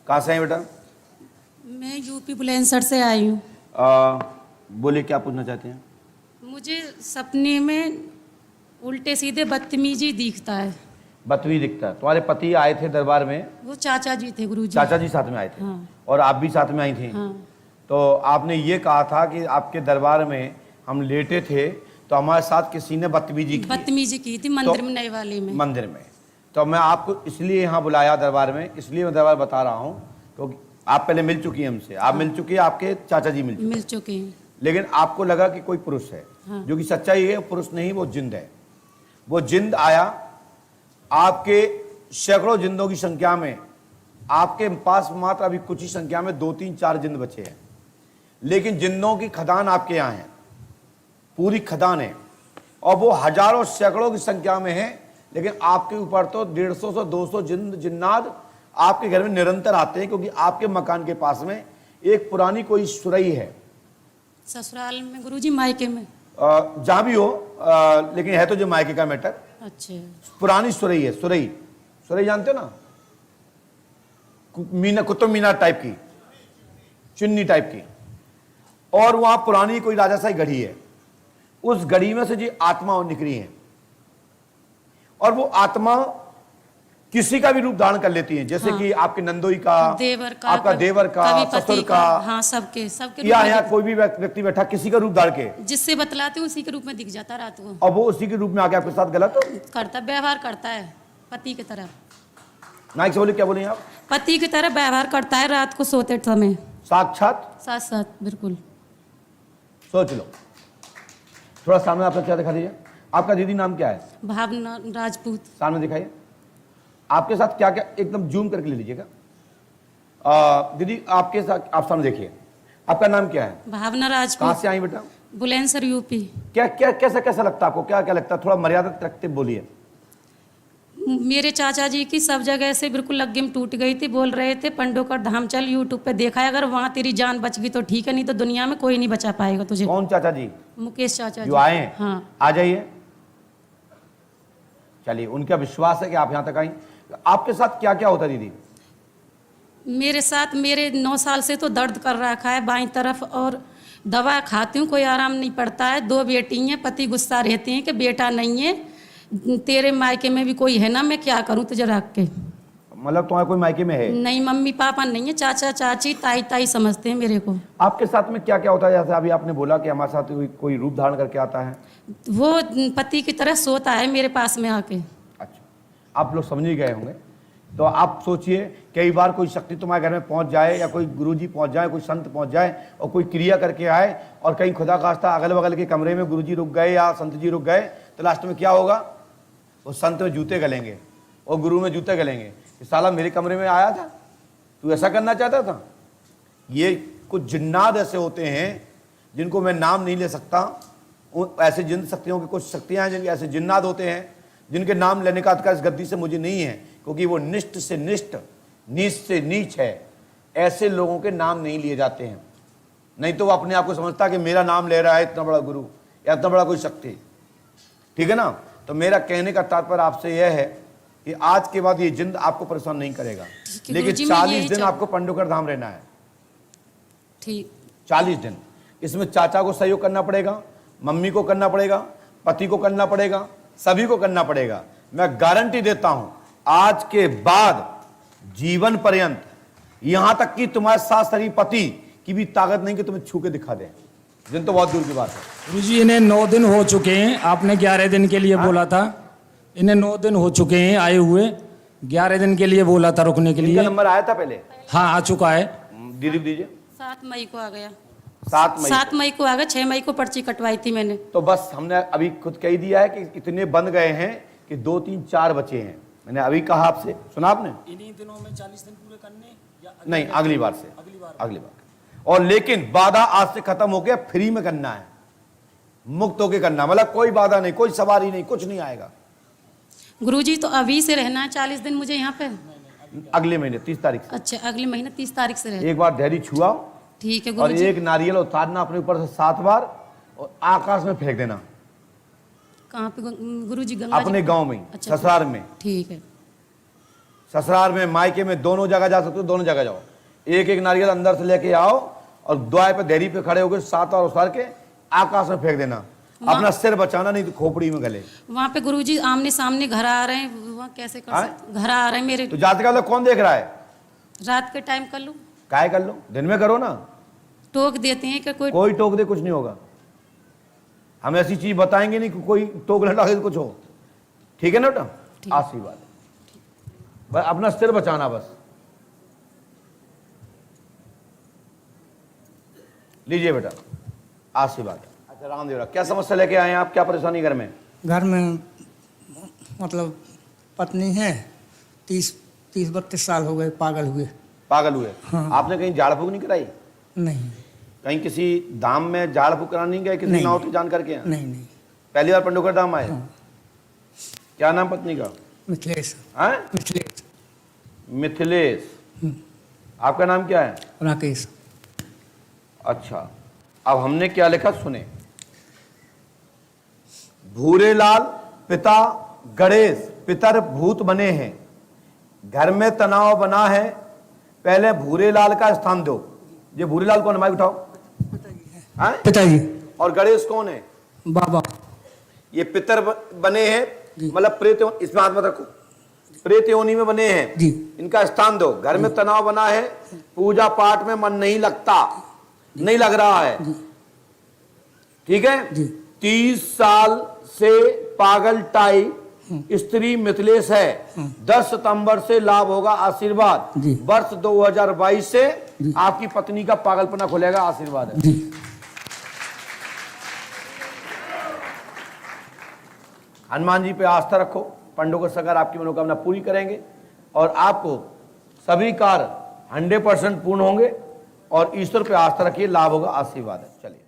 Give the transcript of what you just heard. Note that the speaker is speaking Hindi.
कहाँ से आई बेटा? मैं यूपी बुलंदशहर से आई हूँ। बोलिए, क्या पूछना चाहते हैं? मुझे सपने में उल्टे सीधे बदतमीजी दिखता है। बदतमीज दिखता है। तुम्हारे पति आए थे दरबार में? वो चाचा जी थे गुरुजी। चाचा जी साथ में आए थे? हाँ। और आप भी साथ में आई थी? हाँ। तो आपने ये कहा था कि आपके दरबार में हम लेटे थे तो हमारे साथ किसी ने बदतमीजी की थी मंदिर में, नए वाले में। मंदिर में। तो मैं आपको इसलिए यहाँ बुलाया दरबार में, इसलिए मैं दरबार बता रहा हूँ क्योंकि आप पहले मिल चुकी हैं हमसे। आप मिल चुकी है, आपके चाचा जी मिल चुके हैं। लेकिन आपको लगा कि कोई पुरुष है। हाँ। जो कि सच्चाई है, पुरुष नहीं, वो जिंद है। वो जिंद आया आपके सैकड़ों जिंदों की संख्या में, आपके पास मात्र अभी कुछ ही संख्या में 2 3 4 जिंद बचे हैं, लेकिन जिंदों की खदान आपके यहाँ है, पूरी खदान है। और वो हजारों सैकड़ों की संख्या में है, लेकिन आपके ऊपर तो 150 से 200 जिन्नात आपके घर में निरंतर आते हैं, क्योंकि आपके मकान के पास में एक पुरानी कोई सुरई है। ससुराल में गुरुजी, मायके में? जहां भी हो, लेकिन है तो जो मायके का मैटर। अच्छा। पुरानी सुरई है। सुरई जानते हो ना? मीना, कुतुब मीनार टाइप की, चुन्नी टाइप की। और वहां पुरानी कोई राजाशाही घड़ी है। उस घड़ी में से जी आत्मा निकली है, और वो आत्मा किसी का भी रूप धारण कर लेती है। जैसे कि आपके नंदोई का, देवर का, आपका देवर का, ससुर का, हाँ, सबके या यहाँ कोई भी व्यक्ति बैठा किसी का रूप धारण के, जिससे बतलाते उसी के रूप में दिख जाता रात को। और वो उसी के रूप में आके आपके साथ गलत करता, व्यवहार करता है पति की तरह। नाइक से बोले, क्या बोले आप? पति की तरह व्यवहार करता है रात को सोते समय। साक्षात साथ साथ, बिल्कुल। सोच लो। थोड़ा सामने आपका क्या दिखा दीजिए। आपका दीदी नाम क्या है? भावना राजपूत। सामने दिखाइए। आपके साथ क्या क्या, एकदम जूम करके ले लीजिएगा। दीदी आपके साथ, आप सामने देखिए। आपका नाम क्या है? भावना राजपूत। कहाँ से आई बेटा? बुलंदशहर, यूपी। क्या क्या कैसा कैसा लगता है आपको? क्या क्या लगता है? थोड़ा मर्यादा रखते बोलिए। मेरे चाचा जी की सब जगह से बिल्कुल लग्गिम टूट गई थी। बोल रहे थे पंडोकर धाम चल, यूट्यूब पे देखा है, अगर वहाँ तेरी जान बच गई तो ठीक है, नहीं तो दुनिया में कोई नहीं बचा पाएगा तुझे। कौन चाचा जी? मुकेश चाचा जो आए हैं? हाँ। आ जाइए। चलिए, उनका विश्वास है कि आप यहाँ तक आई। आपके साथ क्या क्या होता है दीदी? मेरे साथ, मेरे 9 साल से तो दर्द कर रखा है बाईं तरफ, और दवा खाती हूँ, कोई आराम नहीं पड़ता है। 2 बेटी हैं, पति गुस्सा रहते हैं कि बेटा नहीं है, तेरे मायके में भी कोई है ना, मैं क्या करूँ तुझे रख के। मतलब तुम्हारे कोई मायके में है? नहीं, मम्मी पापा नहीं है, चाचा चाची ताई ताई समझते हैं मेरे को। आपके साथ में क्या क्या होता है? जैसे अभी आपने बोला कि हमारे साथ कोई रूप धारण करके आता है। वो पति की तरह सोता है मेरे पास में आके। अच्छा, आप लोग समझ ही गए होंगे। तो आप सोचिए, कई बार कोई शक्ति तुम्हारे घर में पहुंच जाए, या कोई गुरुजी पहुंच जाए, कोई संत पहुंच जाए, और कोई क्रिया करके आए, और कहीं खुदा खास्ता अगल बगल के कमरे में गुरुजी रुक गए या संत जी रुक गए, तो लास्ट में क्या होगा? वो संत में जूते गलेंगे और गुरु में जूते गलेंगे। कि साला मेरे कमरे में आया था, तू ऐसा करना चाहता था। ये कुछ जिन्नात ऐसे होते हैं जिनको मैं नाम नहीं ले सकता। ऐसे जिन शक्तियों की कुछ शक्तियां हैं, जिनके ऐसे जिन्नात होते हैं जिनके नाम लेने का अधिकार इस गद्दी से मुझे नहीं है, क्योंकि वो निष्ठ से निष्ठ, नीच से नीच है। ऐसे लोगों के नाम नहीं लिए जाते हैं। नहीं तो वो अपने आप को समझता कि मेरा नाम ले रहा है इतना बड़ा गुरु या इतना बड़ा कोई शक्ति। ठीक है ना? तो मेरा कहने का तात्पर्य आपसे यह है कि आज के बाद ये जिंद आपको परेशान नहीं करेगा, लेकिन 40 दिन आपको पंडोकर धाम रहना है। ठीक, 40 दिन। इसमें चाचा को सहयोग करना पड़ेगा, मम्मी को करना पड़ेगा, पति को करना पड़ेगा, सभी को करना पड़ेगा। मैं गारंटी देता हूं, आज के बाद जीवन पर्यंत, यहां तक कि तुम्हारे साथ शरीर पति की भी ताकत नहीं कि तुम्हें छू के दिखा दे। दिन तो बहुत दूर की बात है। गुरुजी, इन्हें 9 दिन हो चुके हैं, आपने 11 दिन के लिए बोला था। इन्हें 9 दिन हो चुके हैं आए हुए, 11 दिन के लिए बोला था रुकने के लिए। नंबर आया था पहले? हाँ, आ चुका है। दीदी दीजिए। 7 मई को आ गया। 7 मई को आ गया। 6 मई को पर्ची कटवाई थी मैंने। तो बस हमने अभी खुद कह दिया है कि इतने बन गए हैं कि 2 3 4 बचे हैं। मैंने अभी कहा आपसे, सुना आपने? इन्हीं दिनों में 40 दिन पूरे करने या नहीं, अगली बार से, अगली बार। और लेकिन बाधा आज से खत्म हो गया, फ्री में करना है, मुक्त होके करना। मतलब कोई बाधा नहीं, कोई सवारी नहीं, कुछ नहीं आएगा। गुरुजी, तो अभी से रहना है 40 दिन मुझे यहाँ पे? अगले महीने 30 तारीख से। अच्छा, अगले महीने 30 तारीख से रहना। एक बार धैर्य छुआओ, ठीक है और गुरुजी। एक नारियल उतारना अपने ऊपर से 7 बार, और आकाश में फेंक देना। कहाँ पे गुरुजी? गंगा अपने गांव में, अच्छा, ससुराल में। ठीक है। ससुराल में मायके में दोनों जगह जा सकते हो, दोनों जगह जाओ। एक एक नारियल अंदर से लेके आओ और द्वार पे देरी पे खड़े होकर 7 और उतार के आकाश में फेंक देना। अपना सिर बचाना, नहीं तो खोपड़ी में गले। वहाँ पे गुरुजी आमने सामने घर आ रहे हैं, वहाँ कैसे कर सकते? घर आ रहे हैं मेरे। तो जाते का कौन देख रहा है? रात के टाइम कर लूँ? काय कर लो, दिन में करो ना। टोक देते हैं कि कोई टोक दे कुछ नहीं होगा। हम ऐसी चीज बताएंगे नहीं कि कोई टोक लटा के कुछ हो। ठीक है ना बेटा? आशीर्वाद बस, अपना सिर बचाना बस। लीजिए बेटा आशीर्वाद। अच्छा रामदेव, क्या समस्या लेके आए हैं आप? क्या परेशानी घर में? घर में मतलब पत्नी है, 30-32 साल हो गए पागल हुए। पागल हुए? हाँ। आपने कहीं झाड़ फूक नहीं कराई? नहीं कहीं किसी धाम में झाड़ फूक कराने नहीं गए? किसी नहीं। नाव की जान करके? नहीं। पहली बार पंडोकर धाम आए? हाँ। क्या नाम पत्नी का? मिथिलेश। हैं? मिथिलेश। मिथिलेश। आपका नाम क्या है? राकेश। अच्छा, अब हमने क्या लिखा सुने। भूरेलाल पिता गणेश पितर भूत बने हैं, घर में तनाव बना है, पहले भूरेलाल का स्थान दो। ये भूरेलाल कौन है? माइक उठाओ। हैं? पिताजी। और गणेश कौन है? बाबा। ये पितर बने हैं, मतलब प्रेत, इसमें हाथ मत रखो, प्रेत योनि में बने हैं जी। इनका स्थान दो। घर में तनाव बना है, पूजा पाठ में मन नहीं लगता, नहीं लग रहा है। ठीक है जी। 30 साल से पागल टाई स्त्री मिथिलेश है। 10 सितंबर से लाभ होगा, आशीर्वाद। जी। वर्ष 2022 से आपकी पत्नी का पागलपना खुलेगा, आशीर्वाद है। जी। हनुमान जी पे आस्था रखो, पंडोकर सगर आपकी मनोकामना पूरी करेंगे और आपको सभी कार्य 100% पूर्ण होंगे। और ईश्वर पे आस्था रखिए, लाभ होगा, आशीर्वाद है। चलिए।